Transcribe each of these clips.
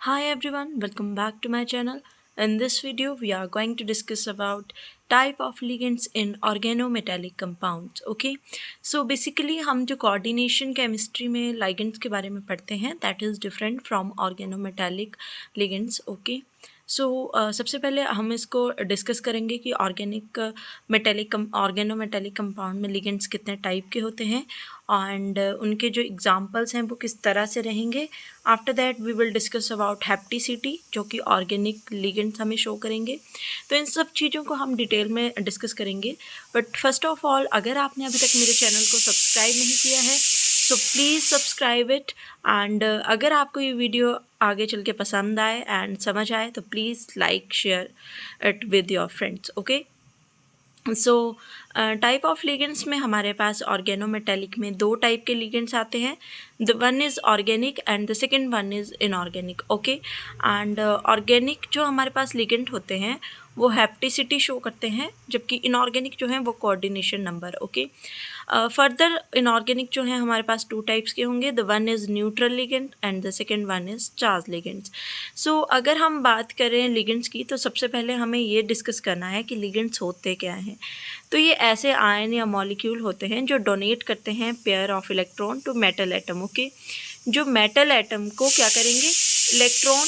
Hi everyone, welcome back to my channel. In this video, we are going to discuss about type of ligands in organometallic compounds. Okay, so basically हम जो coordination chemistry में ligands के बारे में पढ़ते हैं, that is different from organometallic ligands. Okay, सो सबसे पहले हम इसको डिस्कस करेंगे कि ऑर्गेनोमेटेलिक कंपाउंड में लिगेंड्स कितने टाइप के होते हैं एंड उनके जो एग्जांपल्स हैं वो किस तरह से रहेंगे. After that we will discuss about hapticity जो कि ऑर्गेनिक लिगेंड्स हमें शो करेंगे. तो इन सब चीज़ों को हम डिटेल में डिस्कस करेंगे. बट फर्स्ट ऑफ ऑल, अगर आपने अभी तक मेरे चैनल को सब्सक्राइब नहीं किया है so please subscribe it. And अगर आपको ये वीडियो आगे चल के पसंद आए एंड समझ आए तो please like share it with your friends. Okay, so type of ligands में हमारे पास ऑर्गेनोमेटेलिक में दो टाइप के लिगेंड्स आते हैं. The one is organic and the second one is inorganic. Okay, and organic जो हमारे पास लिगेंड होते हैं वो हैप्टिसिटी शो करते हैं, जबकि इनऑर्गेनिक जो हैं वो coordination number. Okay, further inorganic जो हैं हमारे पास टू टाइप्स के होंगे. The one is neutral ligand and the second one is charge ligands. So अगर हम बात करें लिगेंड्स की तो सबसे पहले हमें ये डिस्कस करना है कि लिगेंड्स होते क्या हैं. तो ये ऐसे आयन या मॉलिक्यूल होते हैं जो डोनेट करते हैं pair of electron to metal atom. Okay, जो मेटल एटम को क्या करेंगे, इलेक्ट्रॉन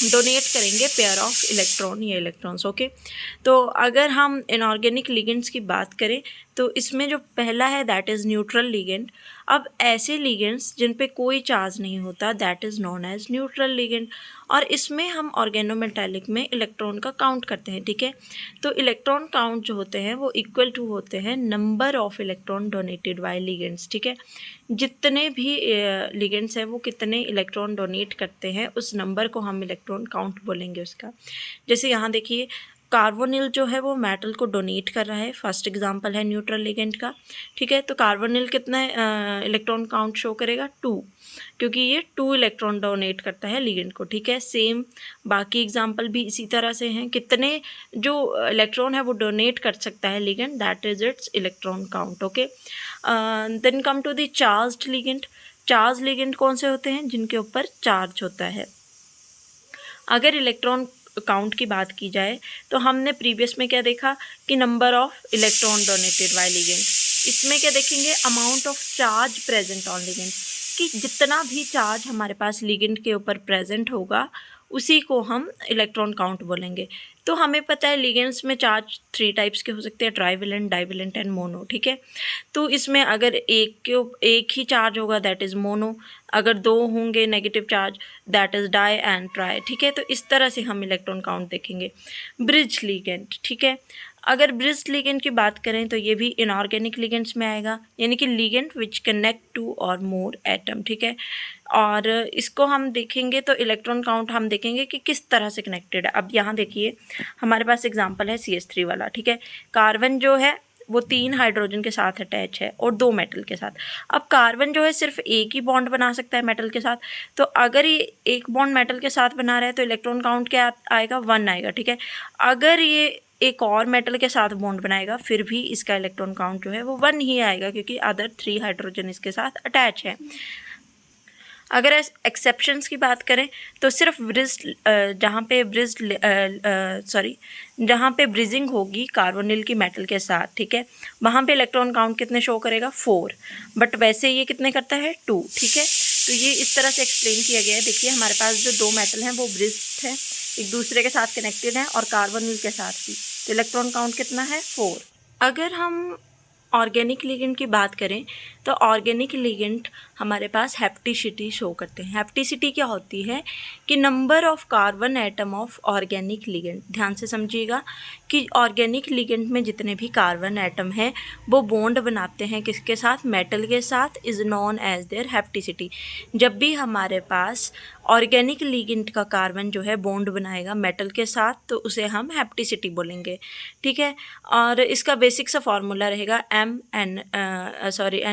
डोनेट करेंगे पेयर ऑफ इलेक्ट्रॉन या इलेक्ट्रॉन्स. ओके, तो अगर हम इनऑर्गेनिक लिगेंड्स की बात करें तो इसमें जो पहला है दैट इज़ न्यूट्रल लिगेंड. अब ऐसे लिगेंड्स जिन पे कोई चार्ज नहीं होता that is known as neutral ligand, और इसमें हम ऑर्गेनोमेटेलिक में इलेक्ट्रॉन का काउंट करते हैं. ठीक है, तो इलेक्ट्रॉन काउंट जो होते हैं वो इक्वल टू होते हैं number of electron donated bye ligands. ठीक है, जितने भी लिगेंड्स हैं वो कितने इलेक्ट्रॉन डोनेट करते हैं उस नंबर को हम इलेक्ट्रॉन काउंट बोलेंगे उसका. जैसे यहाँ देखिए, कार्बोनिल जो है वो मेटल को डोनेट कर रहा है, फर्स्ट एग्जांपल है न्यूट्रल लिगेंड का. ठीक है, तो कार्बोनिल कितने इलेक्ट्रॉन काउंट शो करेगा, 2, क्योंकि ये 2 इलेक्ट्रॉन डोनेट करता है लिगेंड को. ठीक है, सेम बाकी एग्जांपल भी इसी तरह से हैं. कितने जो इलेक्ट्रॉन है वो डोनेट कर सकता है ligand, that is its electron count. Okay, then come to the charged ligand. Charge ligand कौन से होते हैं, जिनके ऊपर चार्ज होता है. अगर इलेक्ट्रॉन काउंट की बात की जाए तो हमने प्रीवियस में क्या देखा कि number of electron donated bye ligand. इसमें क्या देखेंगे, amount of charge present on ligand, कि जितना भी चार्ज हमारे पास लिगेंड के ऊपर प्रेजेंट होगा उसी को हम इलेक्ट्रॉन काउंट बोलेंगे. तो हमें पता है लिगेंड्स में चार्ज 3 टाइप्स के हो सकते हैं, ट्राइवेलेंट, डाइवेलेंट एंड मोनो. ठीक है, तो इसमें अगर एक ही चार्ज होगा दैट इज़ मोनो, अगर 2 होंगे negative charge that is di and tri. ठीक है, तो इस तरह से हम इलेक्ट्रॉन काउंट देखेंगे. ब्रिज लिगेंड, ठीक है, अगर ब्रिज लिगेंड की बात करें तो ये भी इनऑर्गेनिक लिगेंड्स में आएगा, यानी कि लिगेंड विच कनेक्ट 2 और मोर एटम. ठीक है, और इसको हम देखेंगे तो इलेक्ट्रॉन काउंट हम देखेंगे कि किस तरह से कनेक्टेड है. अब यहाँ देखिए हमारे पास एग्जांपल है CH3 वाला. ठीक है, कार्बन जो है वो 3 हाइड्रोजन के साथ अटैच है और 2 मेटल के साथ. अब कार्बन जो है सिर्फ एक ही बॉन्ड बना सकता है मेटल के साथ, तो अगर ये एक बॉन्ड मेटल के साथ बना रहा है तो इलेक्ट्रॉन काउंट क्या आएगा, 1 आएगा. ठीक है, अगर ये एक और मेटल के साथ बॉन्ड बनाएगा फिर भी इसका इलेक्ट्रॉन काउंट जो है वो 1 ही आएगा, क्योंकि अदर 3 हाइड्रोजन इसके साथ अटैच है. अगर एक्सेप्शंस की बात करें तो सिर्फ जहाँ पे ब्रिजिंग होगी कार्बोनिल की मेटल के साथ, ठीक है, वहाँ पे इलेक्ट्रॉन काउंट कितने शो करेगा, 4, बट वैसे ये कितने करता है, 2. ठीक है, तो ये इस तरह से एक्सप्लेन किया गया है. देखिए हमारे पास जो 2 मेटल हैं वो ब्रिज्ड हैं, एक दूसरे के साथ कनेक्टेड हैं, और कार्बोनिल के साथ भी, तो इलेक्ट्रॉन काउंट कितना है, 4. अगर हम ऑर्गेनिक लिगेंड की बात करें तो ऑर्गेनिक लिगेंड हमारे पास हैप्टिसिटी शो करते हैं. हैप्टिसिटी क्या होती है कि number of carbon atom of organic ligand. ध्यान से समझिएगा कि ऑर्गेनिक लिगेंड में जितने भी कार्बन एटम हैं वो बॉन्ड बनाते हैं किसके साथ, मेटल के साथ, इज़ नॉन एज देयर हैप्टिसिटी. जब भी हमारे पास ऑर्गेनिक लिगेंड का कार्बन जो है बॉन्ड बनाएगा मेटल के साथ तो उसे हम हैप्टिसिटी बोलेंगे. ठीक है, और इसका बेसिक सा फॉर्मूला रहेगा एन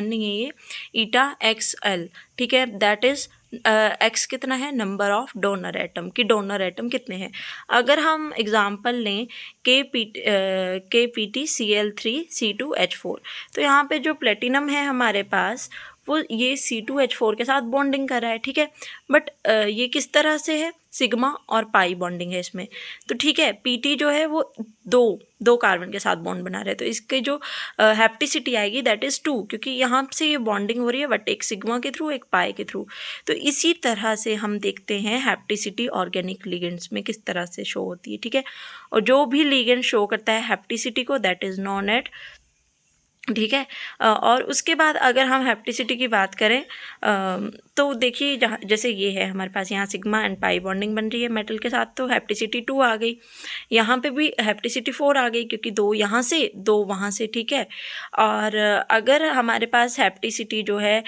नहीं है ये, ईटा XL. ठीक है, दैट इज़ एक्स कितना है, नंबर ऑफ डोनर एटम, कि डोनर एटम कितने हैं. अगर हम एग्जांपल लें KPT Cl3 C2H4, तो यहाँ पे जो प्लेटिनम है हमारे पास वो ये C2H4 के साथ बॉन्डिंग कर रहा है, ठीक है। बट ये किस तरह से है, सिग्मा और पाई बॉन्डिंग है इसमें। तो ठीक है, Pt जो है वो दो कार्बन के साथ बॉन्ड बना रहे हैं, तो इसके जो हैप्टिसिटी आएगी दैट इज़ 2, क्योंकि यहाँ से ये बॉन्डिंग हो रही है बट एक सिग्मा के थ्रू एक पाई के थ्रू। तो इसी तरह से हम देखते हैं हैप्टिसिटी ऑर्गेनिक लिगेंड्स में किस तरह से शो होती है, ठीक है। और जो भी लिगेंड शो करता है हैप्टिसिटी को दैट इज़ नॉन एट, ठीक है। और उसके बाद अगर हम हैप्टिसिटी की बात करें तो देखिए जहाँ जैसे ये है हमारे पास यहाँ सिग्मा एंड पाई बॉन्डिंग बन रही है मेटल के साथ, तो हैप्टिसिटी 2 आ गई। यहाँ पे भी हैप्टिसिटी 4 आ गई क्योंकि 2 यहाँ से 2 वहाँ से, ठीक है। और अगर हमारे पास हैप्टिसिटी जो है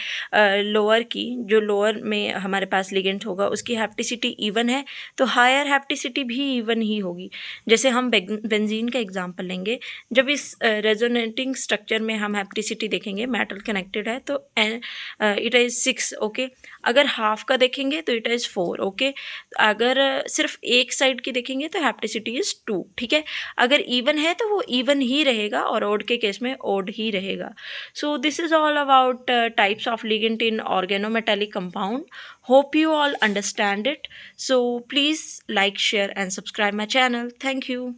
लोअर की, जो लोअर में हमारे पास लिगेंड होगा उसकी हैप्टिसिटी इवन है, तो हायर हैप्टिसिटी भी इवन ही होगी। जैसे हम बेंजीन का एग्जाम्पल लेंगे, जब इस रेजोनेटिंग स्ट्रक्चर में हम हैप्टिसिटी देखेंगे, मेटल कनेक्टेड है तो इट इज़ 6, ओके। अगर हाफ का देखेंगे तो इट इज़ 4, ओके। अगर सिर्फ एक साइड की देखेंगे तो हैप्टिसिटी इज़ 2, ठीक है। अगर इवन है तो वो इवन ही रहेगा और ओड के केस में ओड ही रहेगा। So this is all about types of ligand in organometallic compound. Hope you all understand it. So please like, share and subscribe my channel. Thank you.